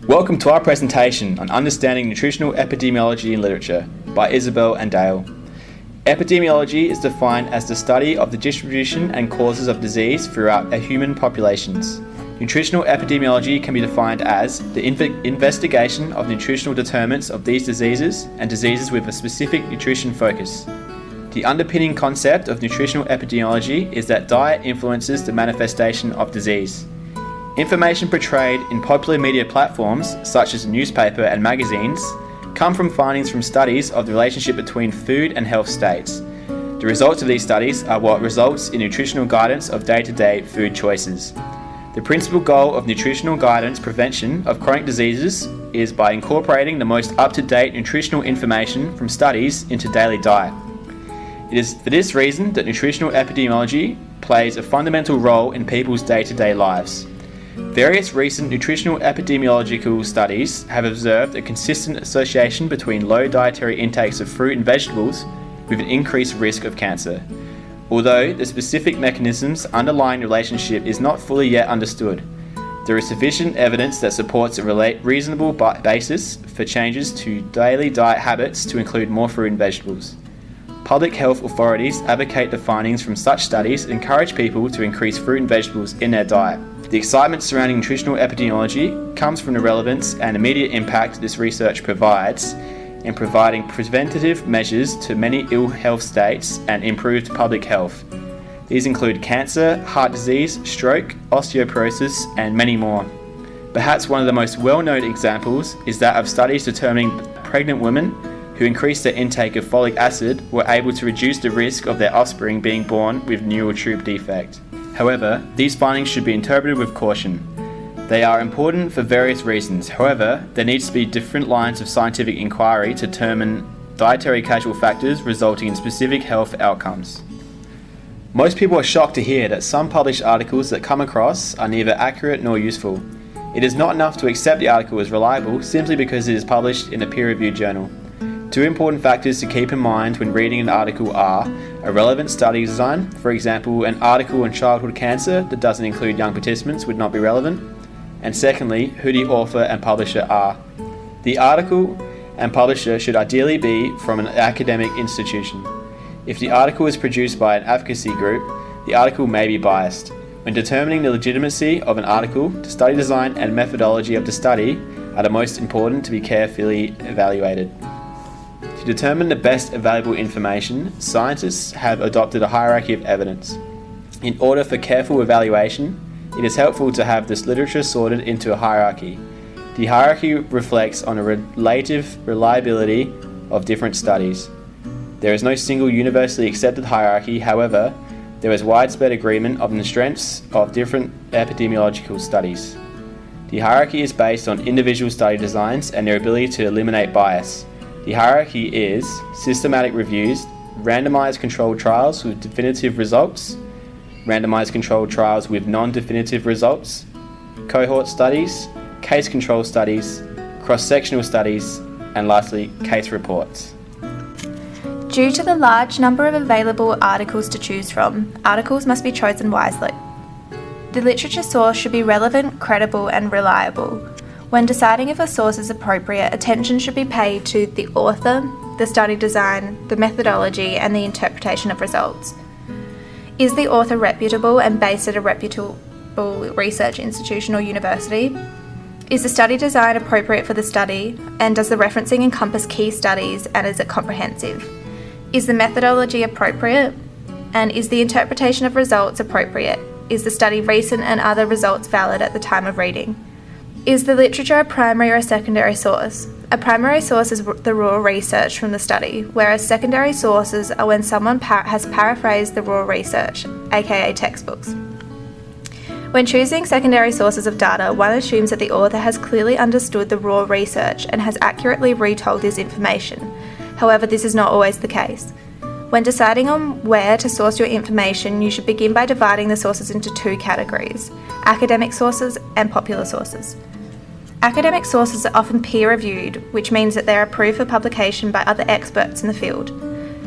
Welcome to our presentation on Understanding Nutritional Epidemiology in Literature by Isabel and Dale. Epidemiology is defined as the study of the distribution and causes of disease throughout human populations. Nutritional epidemiology can be defined as the investigation of nutritional determinants of these diseases and diseases with a specific nutrition focus. The underpinning concept of nutritional epidemiology is that diet influences the manifestation of disease. Information portrayed in popular media platforms, such as newspaper and magazines, come from findings from studies of the relationship between food and health states. The results of these studies are what results in nutritional guidance of day-to-day food choices. The principal goal of nutritional guidance prevention of chronic diseases is by incorporating the most up-to-date nutritional information from studies into daily diet. It is for this reason that nutritional epidemiology plays a fundamental role in people's day-to-day lives. Various recent nutritional epidemiological studies have observed a consistent association between low dietary intakes of fruit and vegetables with an increased risk of cancer. Although the specific mechanisms underlying the relationship is not fully yet understood, there is sufficient evidence that supports a reasonable basis for changes to daily diet habits to include more fruit and vegetables. Public health authorities advocate the findings from such studies and encourage people to increase fruit and vegetables in their diet. The excitement surrounding nutritional epidemiology comes from the relevance and immediate impact this research provides in providing preventative measures to many ill health states and improved public health. These include cancer, heart disease, stroke, osteoporosis, and many more. Perhaps one of the most well-known examples is that of studies determining pregnant women who increased their intake of folic acid were able to reduce the risk of their offspring being born with neural tube defect. However, these findings should be interpreted with caution. They are important for various reasons. However, there needs to be different lines of scientific inquiry to determine dietary causal factors resulting in specific health outcomes. Most people are shocked to hear that some published articles that come across are neither accurate nor useful. It is not enough to accept the article as reliable simply because it is published in a peer-reviewed journal. Two important factors to keep in mind when reading an article are a relevant study design. For example, an article on childhood cancer that doesn't include young participants would not be relevant. And secondly, who the author and publisher are. The article and publisher should ideally be from an academic institution. If the article is produced by an advocacy group, the article may be biased. When determining the legitimacy of an article, the study design and methodology of the study are the most important to be carefully evaluated. To determine the best available information, scientists have adopted a hierarchy of evidence. In order for careful evaluation, it is helpful to have this literature sorted into a hierarchy. The hierarchy reflects on a relative reliability of different studies. There is no single universally accepted hierarchy, however, there is widespread agreement on the strengths of different epidemiological studies. The hierarchy is based on individual study designs and their ability to eliminate bias. The hierarchy is systematic reviews, randomized controlled trials with definitive results, randomized controlled trials with non-definitive results, cohort studies, case control studies, cross-sectional studies, and lastly, case reports. Due to the large number of available articles to choose from, articles must be chosen wisely. The literature source should be relevant, credible, and reliable. When deciding if a source is appropriate, attention should be paid to the author, the study design, the methodology, and the interpretation of results. Is the author reputable and based at a reputable research institution or university? Is the study design appropriate for the study, and does the referencing encompass key studies, and is it comprehensive? Is the methodology appropriate, and is the interpretation of results appropriate? Is the study recent and are the results valid at the time of reading? Is the literature a primary or a secondary source? A primary source is the raw research from the study, whereas secondary sources are when someone has paraphrased the raw research, aka textbooks. When choosing secondary sources of data, one assumes that the author has clearly understood the raw research and has accurately retold this information. However, this is not always the case. When deciding on where to source your information, you should begin by dividing the sources into two categories: academic sources and popular sources. Academic sources are often peer-reviewed, which means that they are approved for publication by other experts in the field.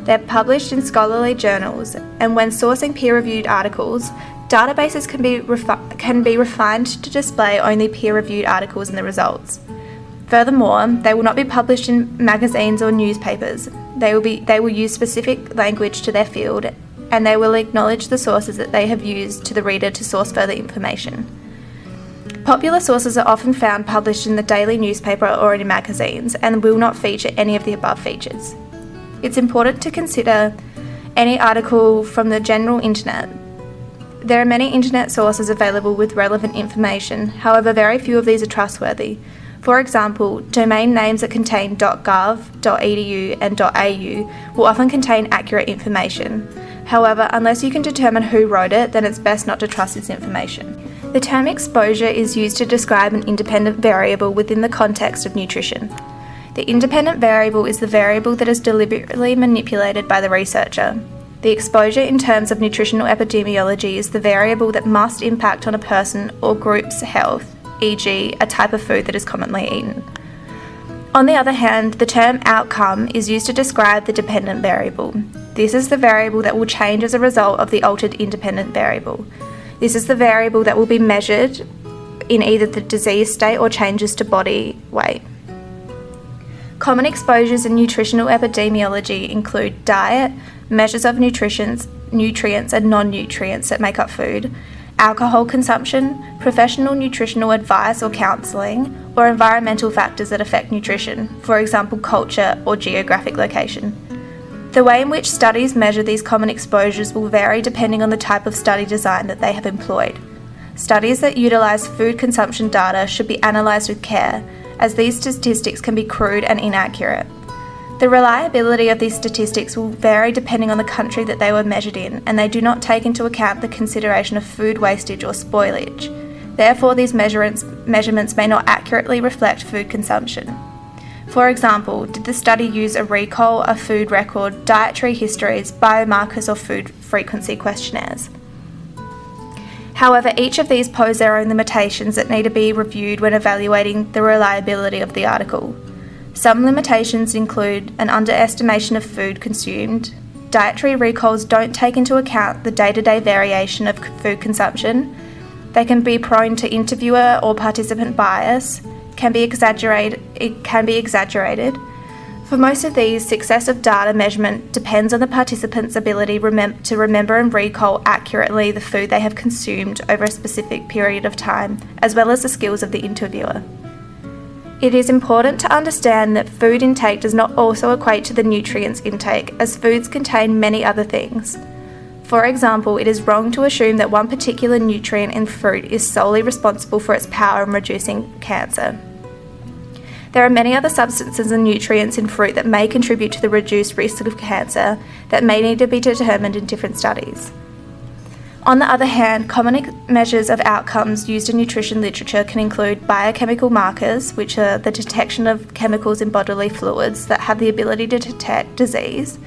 They're published in scholarly journals, and when sourcing peer-reviewed articles, Databases can be refined to display only peer-reviewed articles in the results. Furthermore, they will not be published in magazines or newspapers. They will use specific language to their field, and they will acknowledge the sources that they have used to the reader to source further information. Popular sources are often found published in the daily newspaper or in magazines and will not feature any of the above features. It's important to consider any article from the general internet. There are many internet sources available with relevant information, however very few of these are trustworthy. For example, domain names that contain .gov.edu and .au will often contain accurate information. However, unless you can determine who wrote it, then it's best not to trust this information. The term exposure is used to describe an independent variable within the context of nutrition. The independent variable is the variable that is deliberately manipulated by the researcher. The exposure in terms of nutritional epidemiology is the variable that must impact on a person or group's health, e.g., a type of food that is commonly eaten. On the other hand, the term outcome is used to describe the dependent variable. This is the variable that will change as a result of the altered independent variable. This is the variable that will be measured in either the disease state or changes to body weight. Common exposures in nutritional epidemiology include diet, measures of nutrients and non-nutrients that make up food, alcohol consumption, professional nutritional advice or counselling, or environmental factors that affect nutrition, for example culture or geographic location. The way in which studies measure these common exposures will vary depending on the type of study design that they have employed. Studies that utilise food consumption data should be analysed with care, as these statistics can be crude and inaccurate. The reliability of these statistics will vary depending on the country that they were measured in, and they do not take into account the consideration of food wastage or spoilage. Therefore, these measurements may not accurately reflect food consumption. For example, did the study use a recall, a food record, dietary histories, biomarkers, or food frequency questionnaires? However, each of these pose their own limitations that need to be reviewed when evaluating the reliability of the article. Some limitations include an underestimation of food consumed. Dietary recalls don't take into account the day-to-day variation of food consumption. They can be prone to interviewer or participant bias. It can be exaggerated. For most of these, success of data measurement depends on the participants' ability to remember and recall accurately the food they have consumed over a specific period of time, as well as the skills of the interviewer. It is important to understand that food intake does not also equate to the nutrients intake, as foods contain many other things. For example, it is wrong to assume that one particular nutrient in fruit is solely responsible for its power in reducing cancer. There are many other substances and nutrients in fruit that may contribute to the reduced risk of cancer that may need to be determined in different studies. On the other hand, common measures of outcomes used in nutrition literature can include biochemical markers, which are the detection of chemicals in bodily fluids that have the ability to detect disease,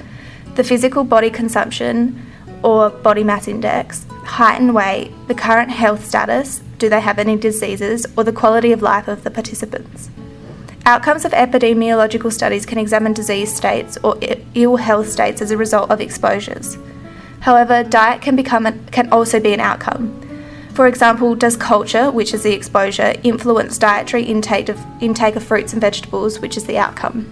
the physical body consumption or body mass index, height and weight, the current health status, do they have any diseases, or the quality of life of the participants. Outcomes of epidemiological studies can examine disease states or ill health states as a result of exposures. However, diet can also be an outcome. For example, does culture, which is the exposure, influence dietary intake of fruits and vegetables, which is the outcome?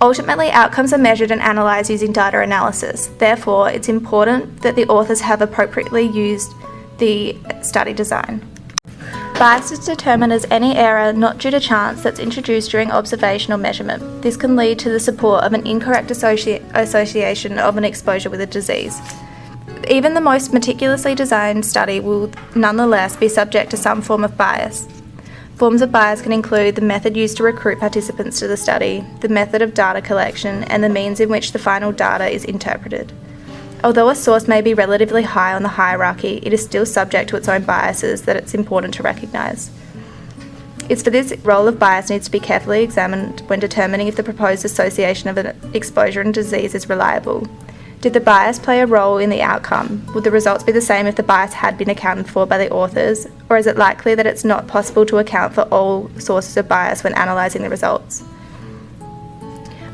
Ultimately, outcomes are measured and analysed using data analysis. Therefore, it's important that the authors have appropriately used the study design. Bias is determined as any error not due to chance that's introduced during observation or measurement. This can lead to the support of an incorrect association of an exposure with a disease. Even the most meticulously designed study will nonetheless be subject to some form of bias. Forms of bias can include the method used to recruit participants to the study, the method of data collection, and the means in which the final data is interpreted. Although a source may be relatively high on the hierarchy, it is still subject to its own biases that it's important to recognise. It's for this role of bias needs to be carefully examined when determining if the proposed association of an exposure and disease is reliable. Did the bias play a role in the outcome? Would the results be the same if the bias had been accounted for by the authors? Or is it likely that it's not possible to account for all sources of bias when analysing the results?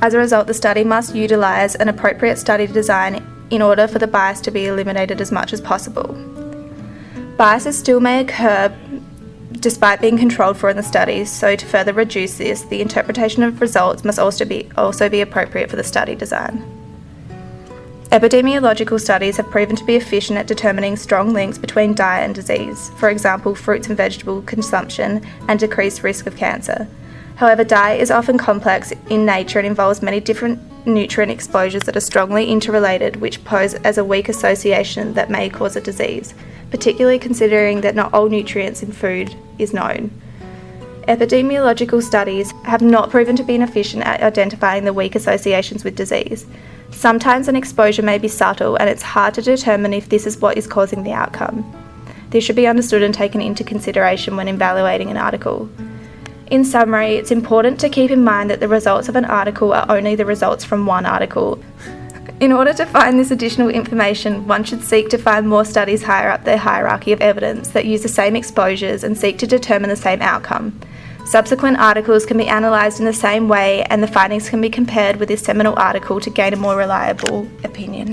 As a result, the study must utilise an appropriate study design in order for the bias to be eliminated as much as possible. Biases still may occur despite being controlled for in the studies, so to further reduce this, the interpretation of results must also be appropriate for the study design. Epidemiological studies have proven to be efficient at determining strong links between diet and disease, for example, fruits and vegetable consumption and decreased risk of cancer. However, diet is often complex in nature and involves many different nutrient exposures that are strongly interrelated, which pose as a weak association that may cause a disease, particularly considering that not all nutrients in food is known. Epidemiological studies have not proven to be efficient at identifying the weak associations with disease. Sometimes an exposure may be subtle and it's hard to determine if this is what is causing the outcome. This should be understood and taken into consideration when evaluating an article. In summary, it's important to keep in mind that the results of an article are only the results from one article. In order to find this additional information, one should seek to find more studies higher up the hierarchy of evidence that use the same exposures and seek to determine the same outcome. Subsequent articles can be analysed in the same way, and the findings can be compared with this seminal article to gain a more reliable opinion.